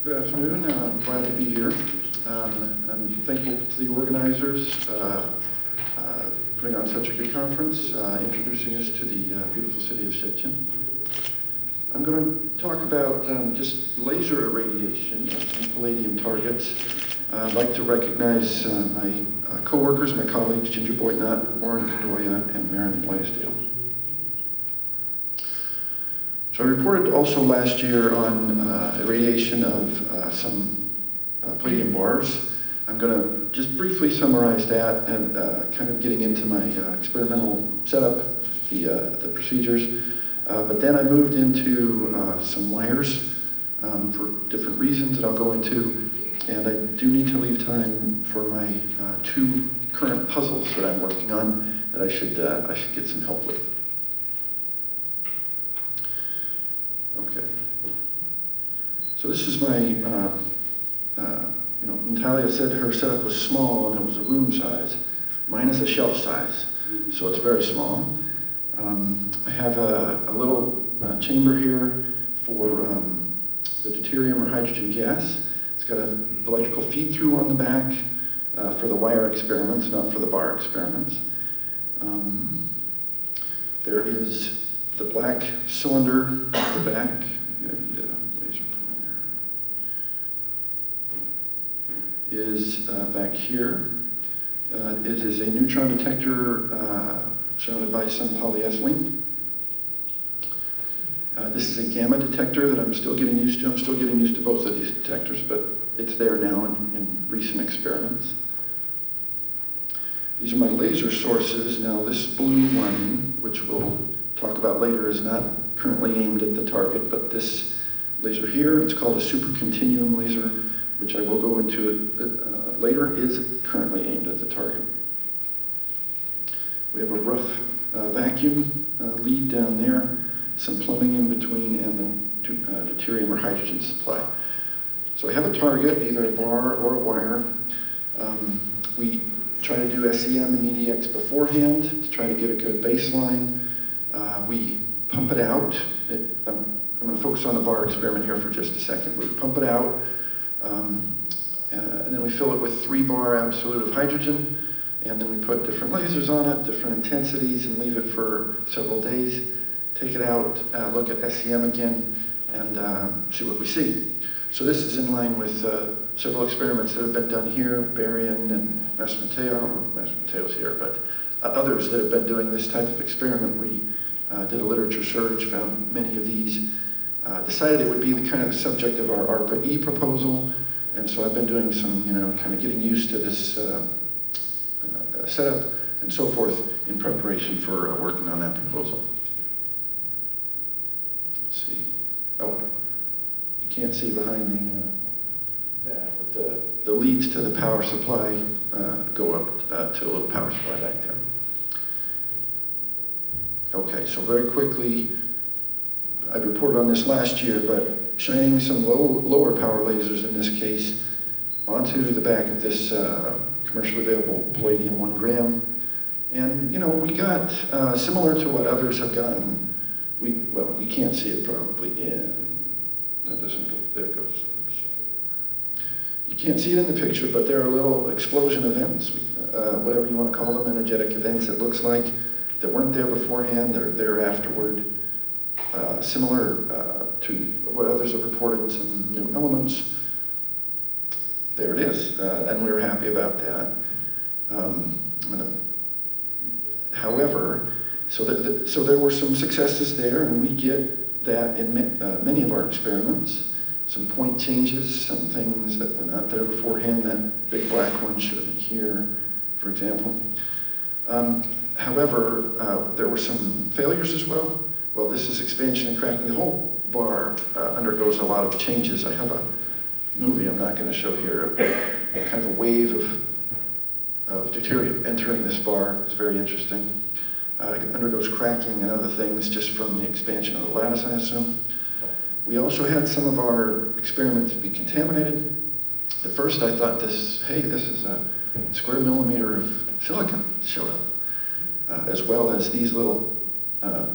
Good afternoon. I'm glad to be here. I'm thankful to the organizers putting on such a good conference, introducing us to the beautiful city of Szczecin. I'm going to talk about just laser irradiation of palladium targets. I'd like to recognize my co-workers, my colleagues, Ginger Boydnott, Warren Cadoya, and Marion Blaisdell. So I reported also last year on irradiation of some palladium bars. I'm going to just briefly summarize that and kind of getting into my experimental setup, the procedures. But then I moved into some wires for different reasons that I'll go into. And I do need to leave time for my two current puzzles that I'm working on that I should get some help with. Okay. So this is my, Natalia said her setup was small and it was a room size. Mine is a shelf size, so it's very small. I have a little chamber here for the deuterium or hydrogen gas. It's got an electrical feed-through on the back for the wire experiments, not for the bar experiments. There is the black cylinder at the back. Laser pointer is back here. It is a neutron detector surrounded by some polyethylene. This is a gamma detector that I'm still getting used to. I'm still getting used to both of these detectors, but it's there now in recent experiments. These are my laser sources. Now this blue one, which we'll talk about later, is not currently aimed at the target, but this laser here, it's called a super continuum laser, which I will go into later, is currently aimed at the target. We have a rough vacuum lead down there, some plumbing in between, and the deuterium or hydrogen supply. So I have a target, either a bar or a wire. We try to do SEM and EDX beforehand to try to get a good baseline. We pump it out. I'm going to focus on the bar experiment here for just a second. We pump it out, and then we fill it with 3 bar absolute of hydrogen, and then we put different lasers on it, different intensities, and leave it for several days. Take it out, look at SEM again, and see what we see. So this is in line with several experiments that have been done here, Barrowes and Mateo. I don't know if Mateo's here, but others that have been doing this type of experiment. We did a literature search, found many of these, decided it would be the kind of the subject of our ARPA-E proposal, and so I've been doing some, kind of getting used to this setup and so forth in preparation for working on that proposal. Let's see. Oh, you can't see behind but the leads to the power supply go up to a little power supply back there. Okay, so very quickly, I reported on this last year, but shining some lower power lasers in this case onto the back of this commercially available Palladium 1 gram. And, we got similar to what others have gotten. Well, you can't see it probably that doesn't go, there it goes. Oops. You can't see it in the picture, but there are little explosion events, whatever you want to call them, energetic events it looks like, that weren't there beforehand, they're there afterward. Similar to what others have reported, some new elements. There it is, and we were happy about that. However, so there were some successes there, and we get that in many of our experiments. Some point changes, some things that were not there beforehand. That big black one should have been here, for example. However, there were some failures as well. Well, this is expansion and cracking. The whole bar undergoes a lot of changes. I have a movie I'm not going to show here, kind of a wave of deuterium entering this bar. It's very interesting. It undergoes cracking and other things just from the expansion of the lattice, I assume. We also had some of our experiments be contaminated. At first I thought this is a square millimeter of silicon showed up, as well as these little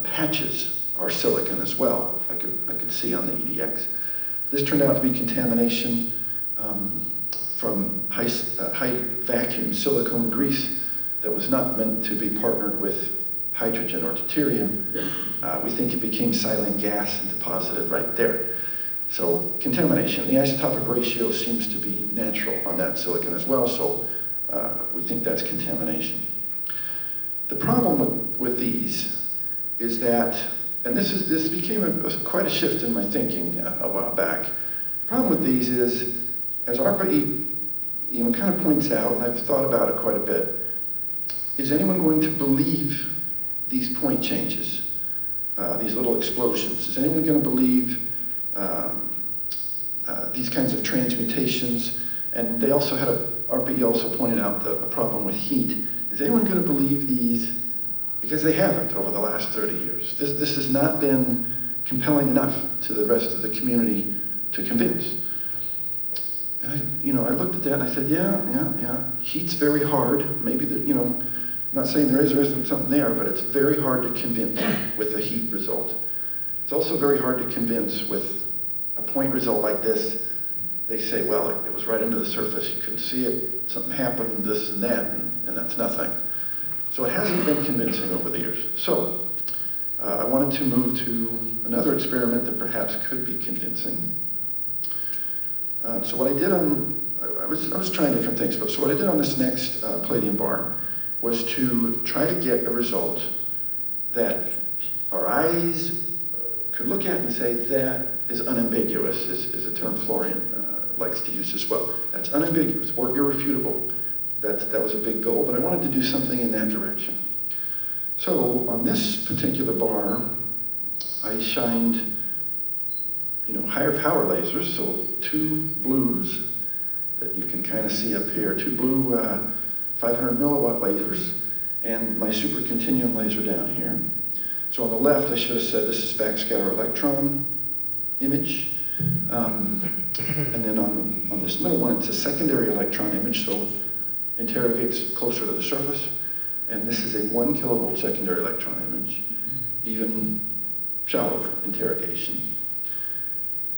patches are silicon as well. I could see on the EDX. This turned out to be contamination from high vacuum silicone grease that was not meant to be partnered with hydrogen or deuterium. We think it became silent gas and deposited right there. So contamination. The isotopic ratio seems to be natural on that silicon as well, so we think that's contamination. The problem with these is that, and this became quite a shift in my thinking a while back. The problem with these is, as ARPA kind of points out, and I've thought about it quite a bit, is anyone going to believe these point changes, these little explosions? Is anyone going to believe these kinds of transmutations? And they also had RPE also pointed out the problem with heat. Is anyone going to believe these? Because they haven't over the last 30 years. This has not been compelling enough to the rest of the community to convince. And I looked at that and I said, yeah. Heat's very hard. Maybe I'm not saying there isn't something there, but it's very hard to convince with a heat result. It's also very hard to convince with a point result like this. They say, well, it was right under the surface. You couldn't see it. Something happened, this and that, and that's nothing. So it hasn't been convincing over the years. So I wanted to move to another experiment that perhaps could be convincing. So what I did I was trying different things, but so what I did on this next Palladium bar was to try to get a result that our eyes could look at and say that is unambiguous, is a term Florian likes to use as well. That's unambiguous or irrefutable. That was a big goal, but I wanted to do something in that direction. So on this particular bar, I shined higher power lasers, so 2 blues that you can kind of see up here, 2 blue 500 milliwatt lasers, and my super continuum laser down here. So on the left, I should have said this is backscatter electron image. And then on this middle one, it's a secondary electron image, so interrogates closer to the surface. And this is a 1 kilovolt secondary electron image, even shallower interrogation.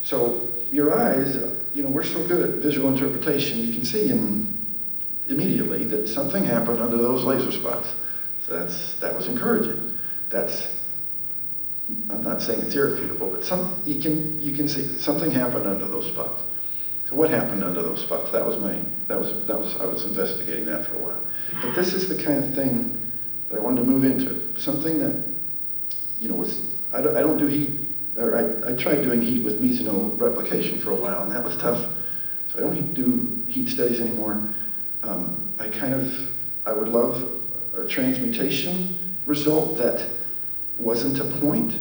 So your eyes, we're so good at visual interpretation, you can see immediately that something happened under those laser spots. So that was encouraging. I'm not saying it's irrefutable, but you can see something happened under those spots. So what happened under those spots? I was investigating that for a while. But this is the kind of thing that I wanted to move into. Something that, I don't do heat, or I tried doing heat with mesono replication for a while, and that was tough. So I don't do heat studies anymore. I would love a transmutation result that wasn't a point.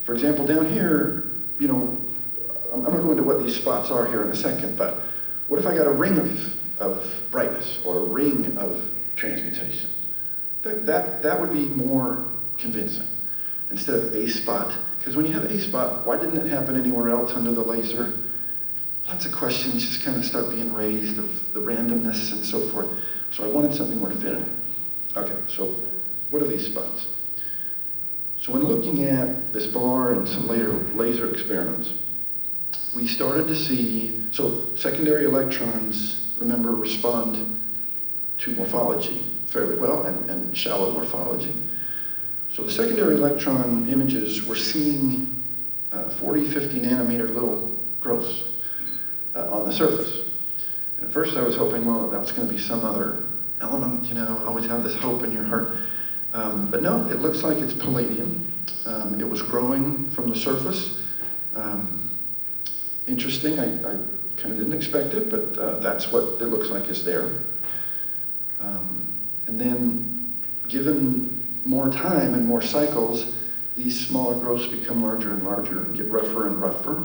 For example, down here, I'm going to go into what these spots are here in a second, but what if I got a ring of brightness or a ring of transmutation? That would be more convincing instead of a spot. Because when you have a spot, why didn't it happen anywhere else under the laser? Lots of questions just kind of start being raised of the randomness and so forth. So I wanted something more definitive. Okay, so what are these spots? So when looking at this bar and some later laser experiments, we started to see, so secondary electrons, remember, respond to morphology fairly well, and shallow morphology. So the secondary electron images, we're seeing 40, 50 nanometer little growths on the surface. And at first I was hoping, well, that was going to be some other element, always have this hope in your heart. But no, it looks like it's palladium. It was growing from the surface. Interesting, I kind of didn't expect it, but that's what it looks like is there. And then, given more time and more cycles, these smaller growths become larger and larger and get rougher and rougher.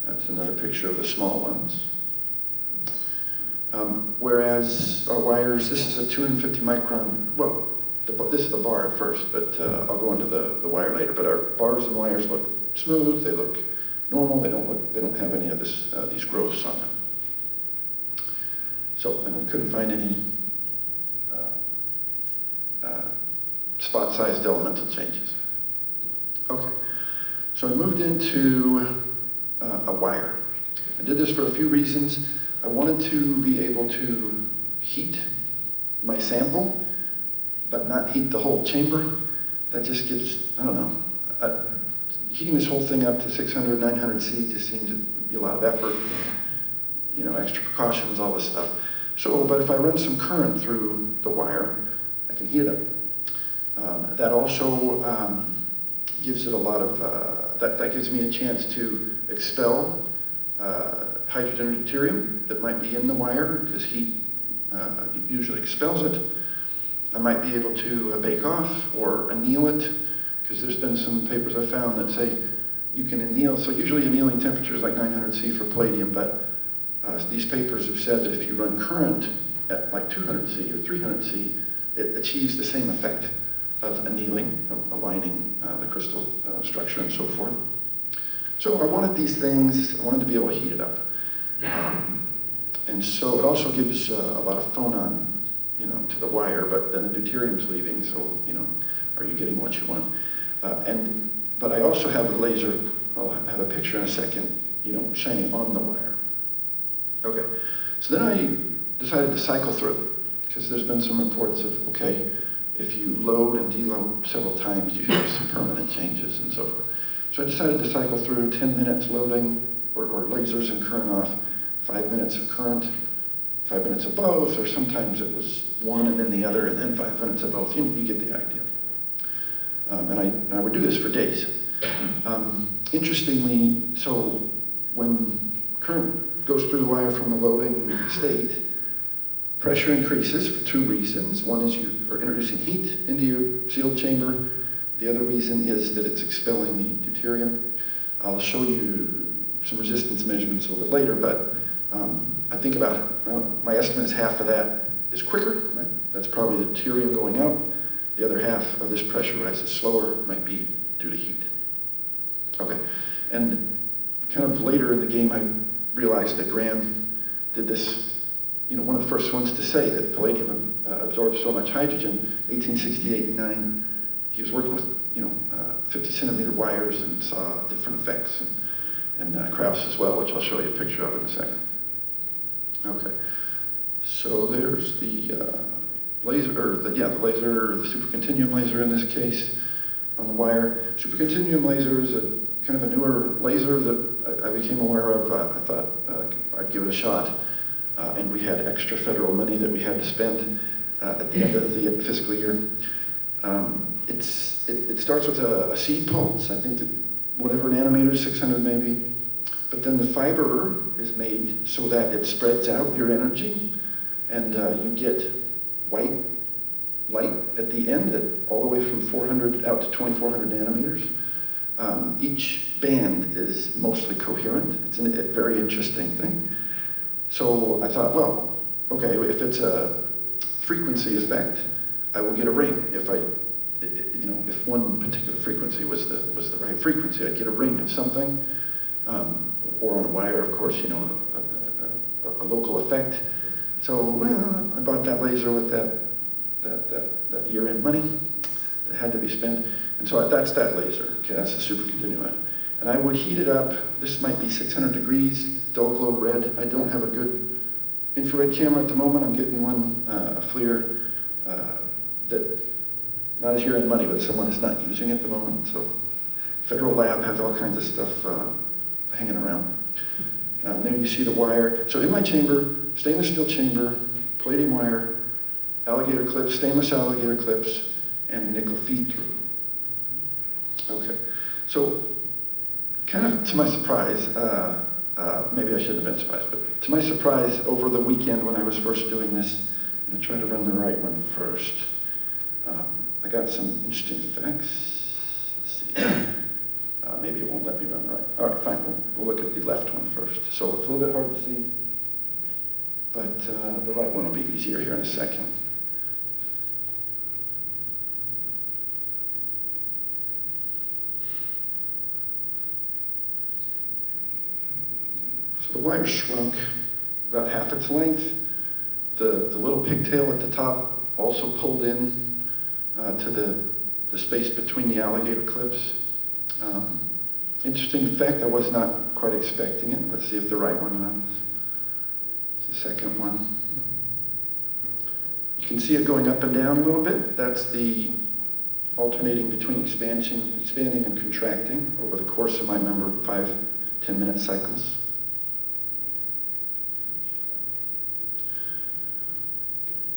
That's another picture of the small ones. Whereas our wires, this is a 250 micron, well, this is the bar at first, but I'll go into the wire later. But our bars and wires look smooth, they look normal, they don't have any of these growths on them. So, and we couldn't find any spot-sized elemental changes. Okay, so I moved into a wire. I did this for a few reasons. I wanted to be able to heat my sample, but not heat the whole chamber. That just gives, I don't know, heating this whole thing up to 600, 900 C just seemed to be a lot of effort, you know, extra precautions, all this stuff. So, but if I run some current through the wire, I can heat it up. That also gives it a lot of, that gives me a chance to expel hydrogen or deuterium that might be in the wire, because heat usually expels it. I might be able to bake off or anneal it, because there's been some papers I've found that say you can anneal. So usually annealing temperature is like 900 C for palladium, but these papers have said that if you run current at like 200 C or 300 C, it achieves the same effect of annealing, aligning the crystal structure and so forth. So I wanted these things, I wanted to be able to heat it up. And so it also gives a lot of phonon, you know, to the wire, but then the deuterium's leaving, so, you know, are you getting what you want? But I also have the laser, I'll have a picture in a second, you know, shining on the wire. Okay, so then I decided to cycle through, because there's been some reports of, okay, if you load and deload several times, you have some permanent changes and so forth. So I decided to cycle through 10 minutes loading, or lasers and current off, 5 minutes of current, 5 minutes of both, or sometimes it was one and then the other, and then 5 minutes of both. You get the idea. And I would do this for days. Interestingly, so when current goes through the wire from the loading state, pressure increases for two reasons. One is you are introducing heat into your sealed chamber. The other reason is that it's expelling the deuterium. I'll show you some resistance measurements a little bit later, but I think about, my estimate is half of that is quicker. That's probably the deuterium going out. The other half of this pressure rise is slower, might be due to heat. Okay, and kind of later in the game, I realized that Graham did this, you know, one of the first ones to say that palladium absorbs so much hydrogen, 1868 and 9. He was working with, you know, 50 centimeter wires and saw different effects, and Krauss as well, which I'll show you a picture of in a second. Okay, so there's the laser, or the laser, or the supercontinuum laser in this case, on the wire. Supercontinuum laser is a kind of a newer laser that I became aware of. I thought I'd give it a shot, and we had extra federal money that we had to spend at the end of the fiscal year. It starts with a seed pulse, I think that whatever nanometers, 600 maybe, but then the fiber is made so that it spreads out your energy, and you get white light at the end, all the way from 400 out to 2400 nanometers. Each band is mostly coherent. It's a very interesting thing. So I thought, well, okay, if it's a frequency effect, I will get a ring. If one particular frequency was the right frequency, I'd get a ring of something, or on a wire, of course, you know, a local effect. So, well, I bought that laser with that year-end money that had to be spent, and so that's that laser. Okay, that's the supercontinuum. And I would heat it up. This might be 600 degrees, dull glow red. I don't have a good infrared camera at the moment. I'm getting one, a FLIR, that not as year-end money, but someone is not using at the moment. So federal lab has all kinds of stuff hanging around. And there you see the wire. So in my chamber, stainless steel chamber, palladium wire, alligator clips, stainless alligator clips, and nickel feed through. Okay, so kind of to my surprise, maybe I shouldn't have been surprised, but to my surprise, over the weekend when I was first doing this, I'm gonna try to run the right one first. I got some interesting effects. Let's see. Maybe it won't let me run the right. All right, fine, we'll look at the left one first. So it's a little bit hard to see, but the right one will be easier here in a second. So the wire shrunk about half its length. The little pigtail at the top also pulled in to the space between the alligator clips. Interesting effect. I was not quite expecting it. Let's see if the right one runs. It's the second one. You can see it going up and down a little bit. That's the alternating between expanding and contracting over the course of my 5-10 minute cycles.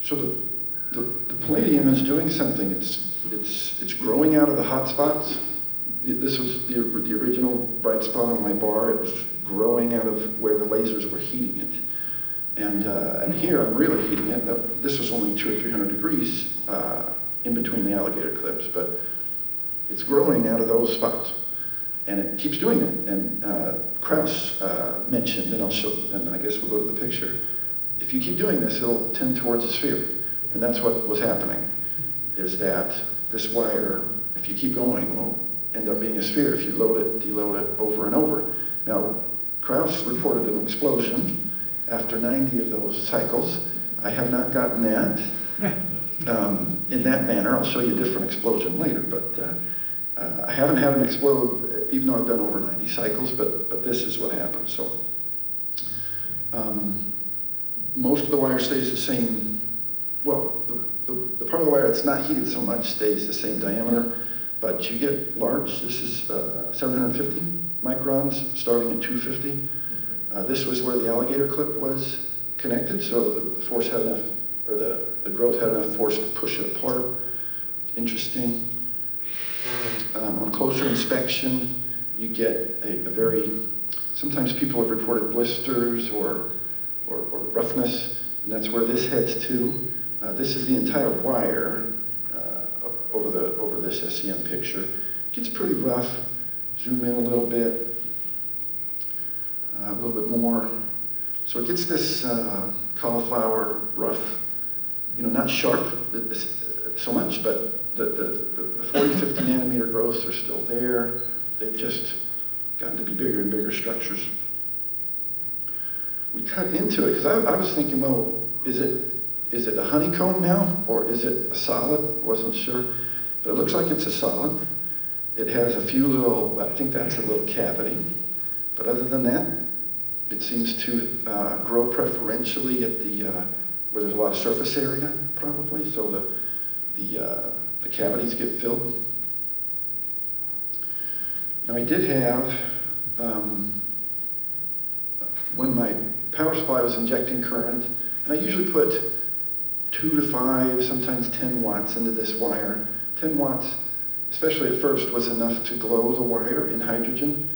So the palladium is doing something. It's growing out of the hot spots. This was the original bright spot on my bar. It was growing out of where the lasers were heating it. And here I'm really heating it. Now, this was only 200 or 300 degrees in between the alligator clips, but it's growing out of those spots. And it keeps doing it. And Krauss mentioned, and I guess we'll go to the picture, if you keep doing this, it'll tend towards a sphere. And that's what was happening, is that this wire, if you keep going, will end up being a sphere if you load it, deload it over and over. Now, Krauss reported an explosion after 90 of those cycles. I have not gotten that in that manner. I'll show you a different explosion later, but I haven't had an explode, even though I've done over 90 cycles, but this is what happens. So most of the wire stays the same. Well, the part of the wire that's not heated so much stays the same diameter, but you get large. This is 750 microns, starting at 250. This was where the alligator clip was connected, so the force had enough, or the growth had enough force to push it apart. Interesting. On closer inspection, you get a very, sometimes people have reported blisters or roughness, and that's where this heads to. This is the entire wire over this SEM picture. It gets pretty rough. Zoom in a little bit. A little bit more. So it gets this cauliflower rough, not sharp so much, but the 40, 50 nanometer growths are still there. They've just gotten to be bigger and bigger structures. We cut into it, because I was thinking, well, is it a honeycomb now, or is it a solid? Wasn't sure, but it looks like it's a solid. It has a few little, I think that's a little cavity, but other than that, it seems to grow preferentially at the where there's a lot of surface area, probably. So the cavities get filled. Now I did have when my power supply was injecting current, and I usually put 2 to 5, sometimes 10 watts into this wire. 10 watts, especially at first, was enough to glow the wire in hydrogen.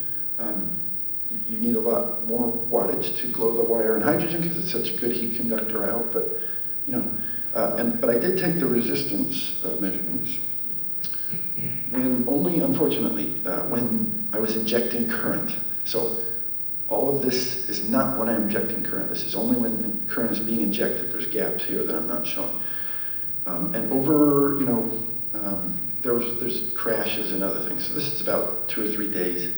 You need a lot more wattage to glow the wire in hydrogen because it's such a good heat conductor out. But but I did take the resistance measurements unfortunately, when I was injecting current. So all of this is not when I'm injecting current. This is only when current is being injected. There's gaps here that I'm not showing. And over, there's crashes and other things. So this is about 2 or 3 days.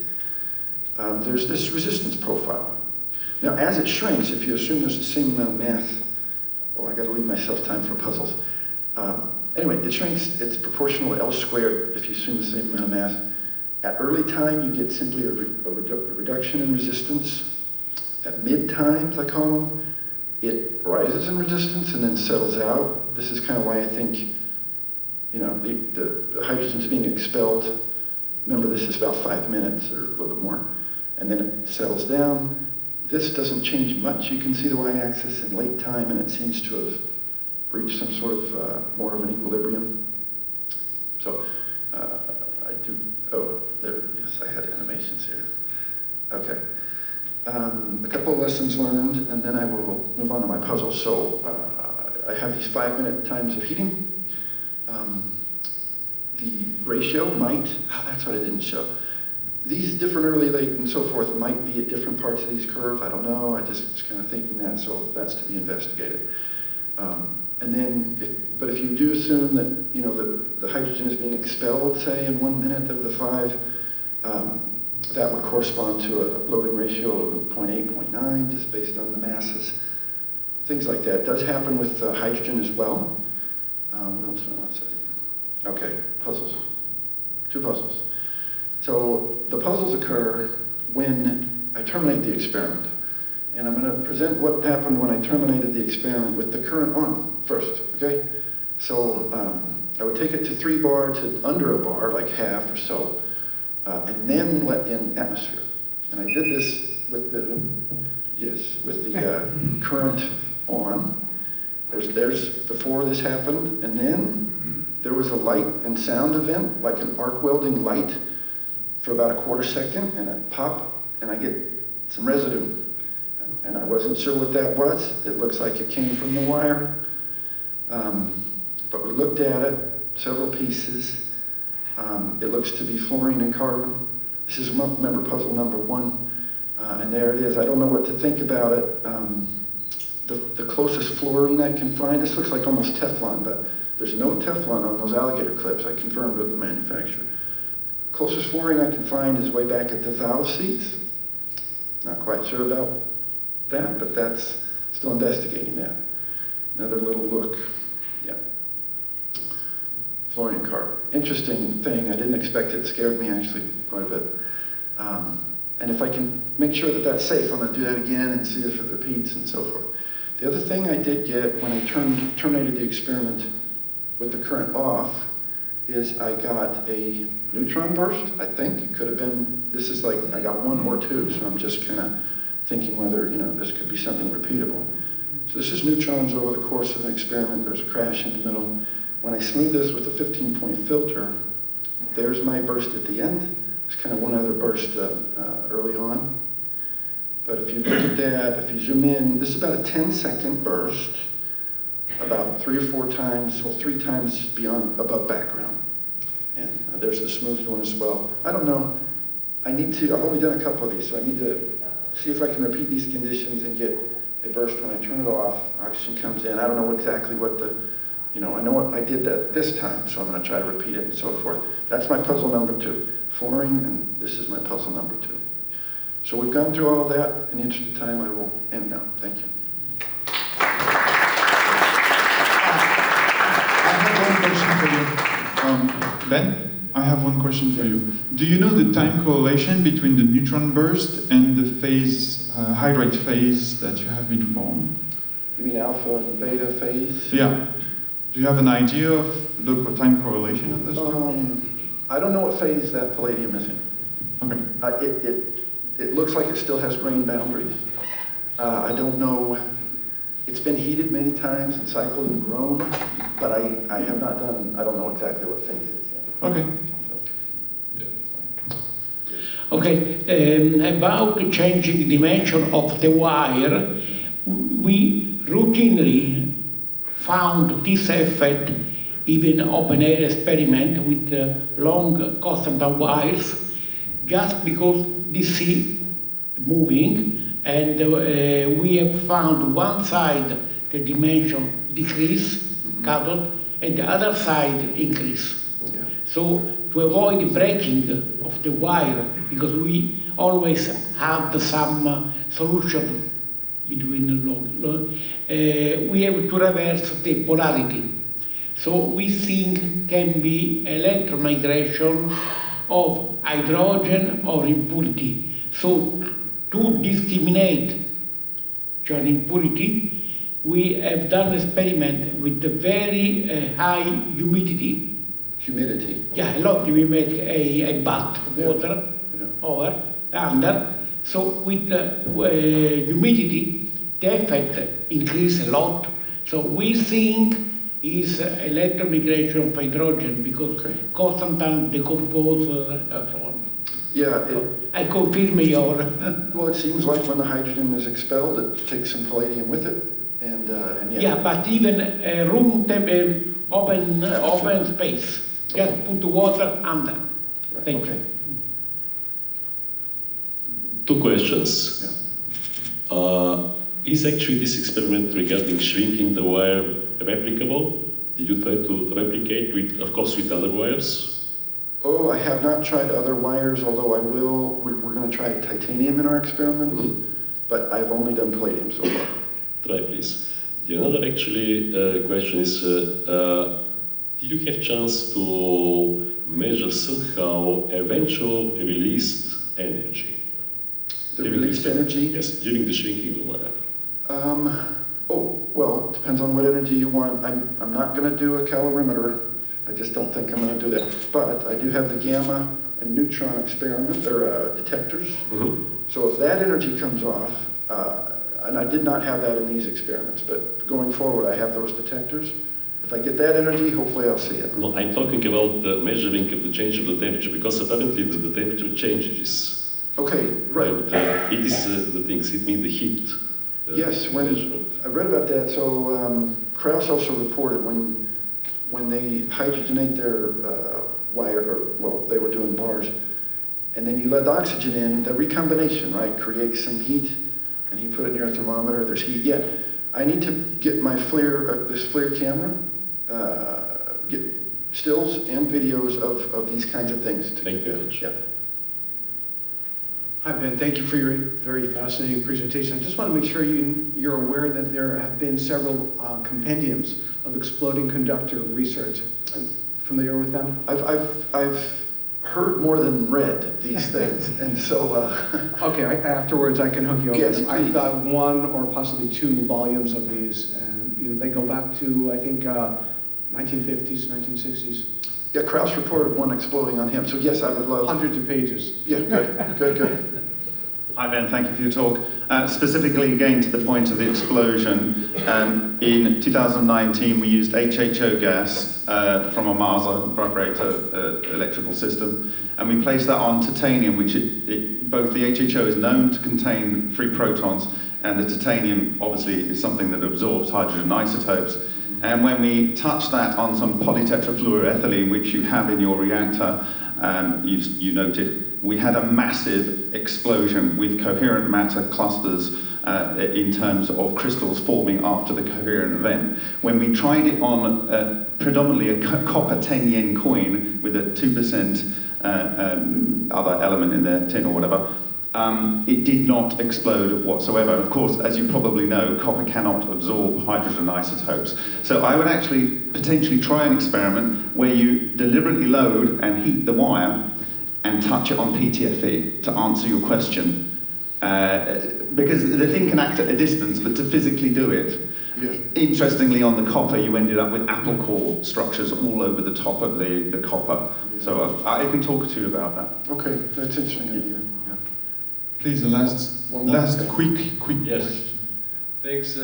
There's this resistance profile. Now, as it shrinks, if you assume there's the same amount of mass, I got to leave myself time for puzzles. Anyway, it shrinks. It's proportional to L squared if you assume the same amount of mass. At early time, you get simply a reduction in resistance. At mid times, I call them, it rises in resistance and then settles out. This is kind of why I think, the hydrogen's being expelled. Remember, this is about 5 minutes or a little bit more. And then it settles down. This doesn't change much. You can see the y-axis in late time, and it seems to have reached some sort of more of an equilibrium. So yes, I had animations here. Okay. A couple of lessons learned, and then I will move on to my puzzle. So I have these 5-minute times of heating. The ratio might, that's what I didn't show. These different early, late, and so forth might be at different parts of these curves. I don't know, I just was kind of thinking that, so that's to be investigated. And then, if you do assume that, the hydrogen is being expelled, say, in 1 minute of the 5, that would correspond to a loading ratio of 0.8, 0.9, just based on the masses. Things like that. It does happen with hydrogen as well. What else do I want to say? Okay, puzzles. 2 puzzles. So the puzzles occur when I terminate the experiment. And I'm going to present what happened when I terminated the experiment with the current on first, okay? So I would take it to 3 bar to under a bar, like half or so, and then let in atmosphere. And I did this with the, current on. There's before this happened, and then there was a light and sound event, like an arc welding light for about a quarter second, and it popped, and I get some residue. And I wasn't sure what that was. It looks like it came from the wire. But we looked at it, several pieces. It looks to be fluorine and carbon. This is, remember, puzzle number 1. And there it is. I don't know what to think about it. The closest fluorine I can find, this looks like almost Teflon, but there's no Teflon on those alligator clips. I confirmed with the manufacturer. Closest fluorine I can find is way back at the valve seats. Not quite sure about that, but that's still investigating that. Another little look. Yeah. Fluorine and carbon. Interesting thing. I didn't expect it. It scared me actually quite a bit. And if I can make sure that that's safe, I'm going to do that again and see if it repeats and so forth. The other thing I did get when I terminated the experiment with the current off is I got a neutron burst, I think. It could have been, this is like, I got 1 or 2, so I'm just kind of thinking whether, this could be something repeatable. So this is neutrons over the course of an experiment. There's a crash in the middle. When I smooth this with a 15-point filter, there's my burst at the end. There's kind of one other burst early on. But if you look at that, if you zoom in, this is about a 10-second burst, about 3 or 4 times, well, 3 times above background. And there's the smooth one as well. I don't know. I've only done a couple of these, so I need to see if I can repeat these conditions and get a burst when I turn it off. Oxygen comes in. I don't know exactly what I know what I did that this time, so I'm going to try to repeat it and so forth. That's my puzzle number 2, fluorine, and this is my puzzle number 2. So we've gone through all of that. In the interest of time, I will end now. Thank you. I have one question for you. Ben, I have one question for you. Do you know the time correlation between the neutron burst and the phase, hydrate phase that you have been formed? You mean alpha and beta phase? Yeah. Do you have an idea of the time correlation of those two? I don't know what phase that palladium is in. Okay. It looks like it still has grain boundaries. I don't know. It's been heated many times and cycled and grown, but I have not done, I don't know exactly what phase it's in. Okay. Okay, about changing dimension of the wire, we routinely found this effect even open-air experiment with long constant wires, just because DC moving, and we have found one side the dimension decrease, cathode, and the other side increase. Yeah. So to avoid breaking of the wire, because we always have some solution between the long, we have to reverse the polarity. So we think can be electromigration of hydrogen or impurity. So to discriminate an impurity, we have done an experiment with the very high humidity. Humidity? Yeah, a lot. We make a bath of water over, under. So with the humidity, the effect increase a lot. So we think is electromigration of hydrogen because constant time decompose and so on. Yeah. I confirm your... Well, it seems like when the hydrogen is expelled, it takes some palladium with it, and yeah. Yeah, but even open space, just put water under. Right. Thank you. 2 questions. Yeah. Is actually this experiment regarding shrinking the wire replicable? Did you try to replicate with, of course, with other wires? Oh, I have not tried other wires, although I will. We're going to try titanium in our experiments, but I've only done palladium so far. Try, please. The other actually question is, did you have chance to measure somehow eventual released energy? The released energy? Yes, during the shrinking of the wire. Well, depends on what energy you want. I'm not going to do a calorimeter. I just don't think I'm going to do that. But I do have the gamma and neutron experiment, or detectors. So if that energy comes off, and I did not have that in these experiments, but going forward I have those detectors. If I get that energy, hopefully I'll see it. No, I'm talking about the measuring of the change of the temperature, because apparently the temperature changes. Okay, right. And it is the things, it means the heat. Yes, measurement. I read about that. So CRREL also reported when they hydrogenate their wire, or well, they were doing bars, and then you let oxygen in, the recombination, right, creates some heat, and he put it near a thermometer, there's heat. Yeah, I need to get my FLIR, this FLIR camera, get stills and videos of these kinds of things. Thank you very much. Yeah. Hi, Ben. Thank you for your very fascinating presentation. I just want to make sure you're aware that there have been several compendiums of exploding conductor research. Familiar with them? I've heard more than read these things, and so... Okay, afterwards I can hook you up. Yes, with them. I've got 1 or possibly 2 volumes of these, and they go back to, I think, 1950s, 1960s. Yeah, Krauss reported one exploding on him, so yes, I would love... Hundreds of pages. Yeah, good. Hi Ben, thank you for your talk. Specifically again to the point of the explosion, in 2019 we used HHO gas from a Mars vibrator electrical system, and we placed that on titanium, which both the HHO is known to contain free protons, and the titanium obviously is something that absorbs hydrogen isotopes. And when we touch that on some polytetrafluoroethylene, which you have in your reactor, you noted, we had a massive explosion with coherent matter clusters in terms of crystals forming after the coherent event. When we tried it on predominantly a copper 10 yen coin with a 2% other element in there, tin or whatever, it did not explode whatsoever. Of course, as you probably know, copper cannot absorb hydrogen isotopes. So I would actually potentially try an experiment where you deliberately load and heat the wire and touch it on PTFE to answer your question. Because the thing can act at a distance, but to physically do it. Yeah. Interestingly, on the copper, you ended up with apple core structures all over the top of the copper. So I can talk to you about that. Okay, that's interesting idea. Yeah. Please, the last quick Yes. question. Thanks.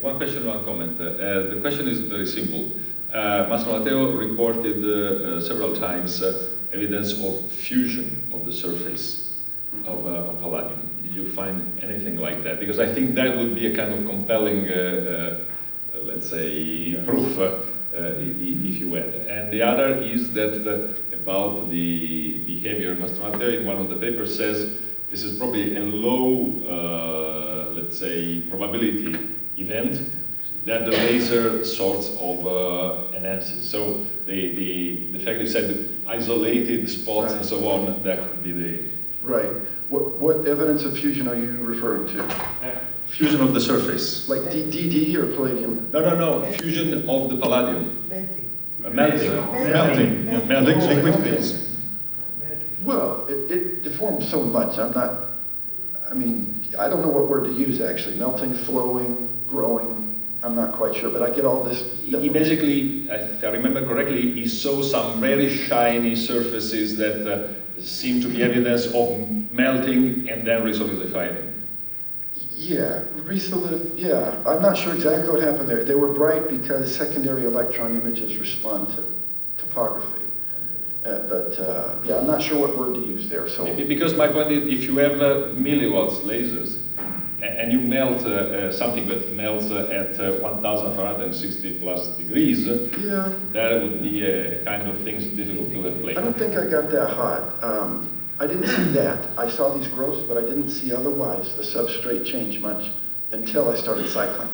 One question, one comment. The question is very simple. Mastro Matteo reported several times evidence of fusion of the surface of palladium. Did you find anything like that? Because I think that would be a kind of compelling, let's say, proof, if you will. And the other is that about the behavior, Mastro Matteo in one of the papers says this is probably a low, let's say, probability event that the laser sorts of enhances. So the fact you said isolated spots and so on, that could be the... Right. What evidence of fusion are you referring to? Fusion of the surface. Like DD or palladium? No, fusion of the palladium. Melting. Liquid phase. Well, it deforms so much. I don't know what word to use actually. Melting, flowing, growing. I'm not quite sure, but I get all this. He basically, if I remember correctly, he saw some very shiny surfaces that seem to be evidence of melting and then resolidifying. Yeah, yeah. I'm not sure exactly what happened there. They were bright because secondary electron images respond to topography. Yeah, I'm not sure what word to use there. So because my point is, if you have milliwatts lasers and you melt something that melts at 1,460 plus degrees, yeah, that would be a kind of things difficult to explain. I don't think I got that hot. I didn't see that. I saw these growths, but I didn't see otherwise the substrate change much until I started cycling.